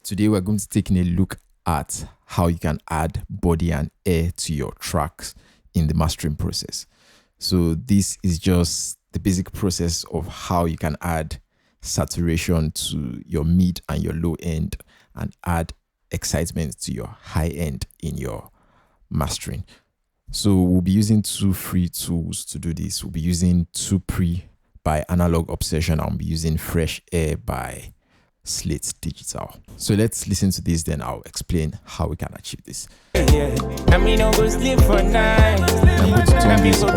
Today we're going to take a look at how you can add body and air to your tracks in the mastering process. So this is just the basic process of how you can add saturation to your mid and your low end and add excitement to your high end in your mastering. So we'll be using two free tools to do this. We'll be using TUPRE by Analog Obsession. I'll be using Fresh Air by Slate Digital. So let's listen to this, then I'll explain how we can achieve this. I'm going to turn this on.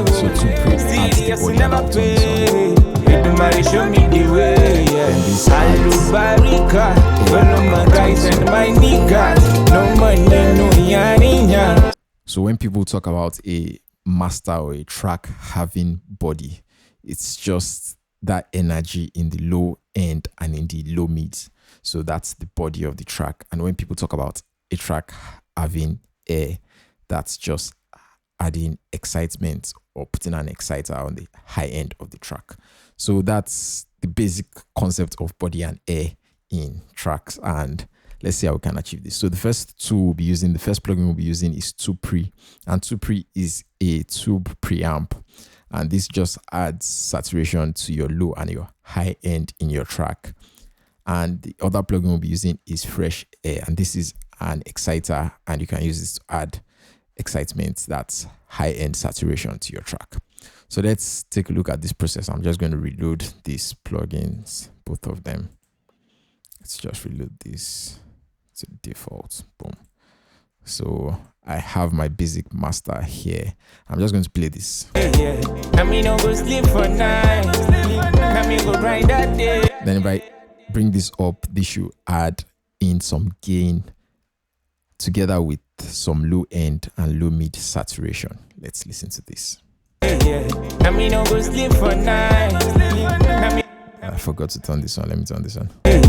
So TUPRE adds the body and I'll turn this on. Show me the way, Then this I adds Barika, follow my guys and my niggas. No money, no yaninya. So when people talk about a master or a track having body, it's just that energy in the low end and in the low mids. So that's the body of the track. And when people talk about a track having air, that's just adding excitement or putting an exciter on the high end of the track. So that's the basic concept of body and air in tracks. And let's see how we can achieve this. So the first tool we'll be using, the first plugin we'll be using is TUPRE. And TUPRE is a tube preamp. And this just adds saturation to your low and your high end in your track. And the other plugin we'll be using is Fresh Air. And this is an exciter, and you can use this to add excitement, that's high end saturation to your track. So let's take a look at this process. I'm just going to reload these plugins, both of them. Let's just reload this to default. Boom. So I have my basic master here. I'm just going to play this. Then if I bring this up, this should add in some gain together with some low end and low mid saturation. Let's listen to this. I forgot to turn this on. Let me turn this on. And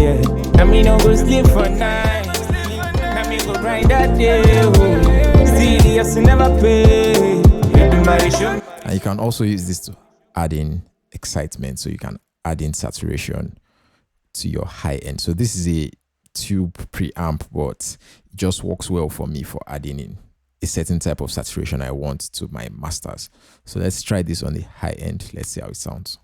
you can also use this to add in excitement. So you can add in saturation to your high end. So this is a tube preamp, but it just works well for me for adding in a certain type of saturation I want to my masters. So let's try this on the high end. Let's see how it sounds.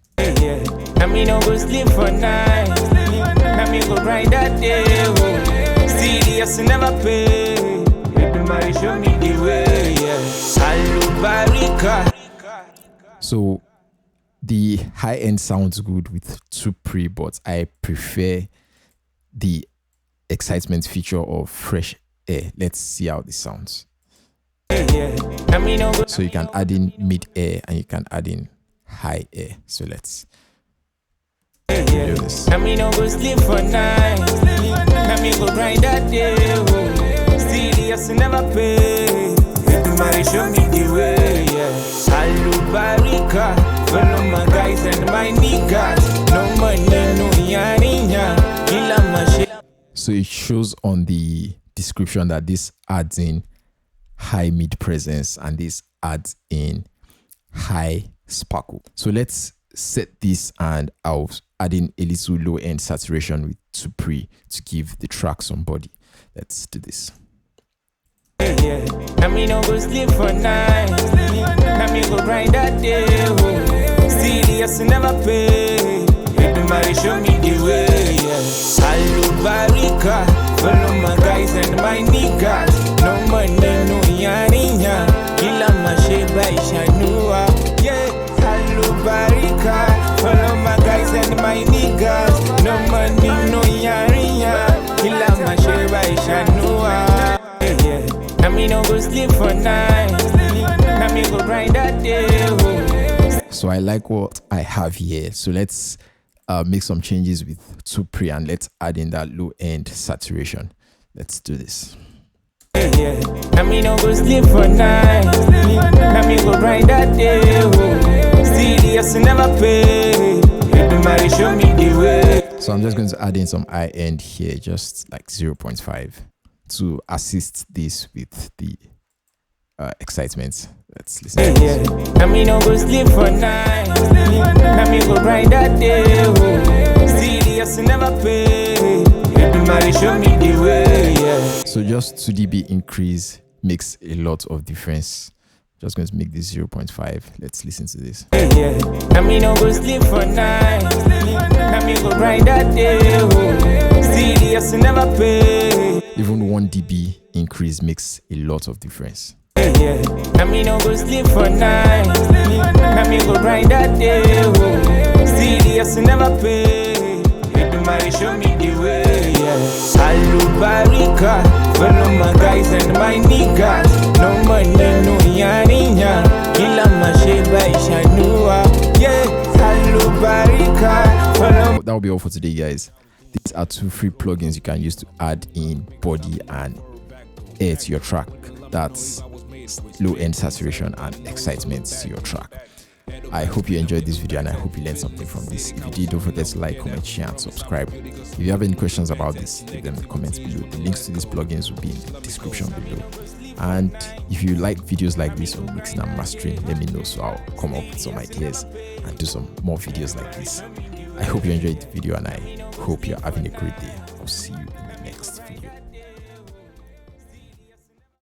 So the high end sounds good with TUPRE, but I prefer the excitement feature of Fresh Air. Let's see how this sounds. So you can add in mid air and you can add in high air. So let's do this. Follow my guys and my niggas. No money, no yaninya. So it shows on the description that this adds in high mid presence and this adds in high sparkle. So let's set this, and I'll add in a little low end saturation with TUPRE to give the track some body. Let's do this. Never pay. Show me the way. Barika, follow my guys and my niggas. No money, no yaninya. Kila masheba ishanua. Yeah, Barika, follow my guys and my niggas. No money, no yaninya. Kila masheba ishanua. Yeah, no go sleep for night. Go grind that day. So I like what I have here. So let's make some changes with TUPRE and let's add in that low end saturation. Let's do this. No go sleep for night. Go grind that day. Serious never pay. Show me the way. So I'm just going to add in some high end here, just like 0.5 to assist this with the excitement. Let's listen to this. No go sleep for night. Go grind that day. Serious never pay. Edumare show me the way, yeah. So just 2 dB increase makes a lot of difference. Just going to make this 0.5. Let's listen to this. Yeah, I mean, no go sleep for night. I mean, go grind that day. Oh. Serious, never pay. Even 1 dB increase makes a lot of difference. Yeah, I mean, no go sleep for night. I mean, go grind that day. Oh. Serious, never pay. Edumare show me the way, yeah. Alubarika, follow my guys and my niggas. No money, no yaninya. Kila masheba ishanua, yeah. Alubarika, follow. That will be all for today, guys. These are 2 free plugins you can use to add in body and air to your track. That's low end saturation and excitement to your track. I hope you enjoyed this video and I hope you learned something from this. If you did, don't forget to like, comment, share and subscribe. If you have any questions about this, leave them in the comments below. The links to these plugins will be in the description below. And if you like videos like this on mixing and mastering, let me know so I'll come up with some ideas and do some more videos like this. I hope you enjoyed the video and I hope you're having a great day. I'll see you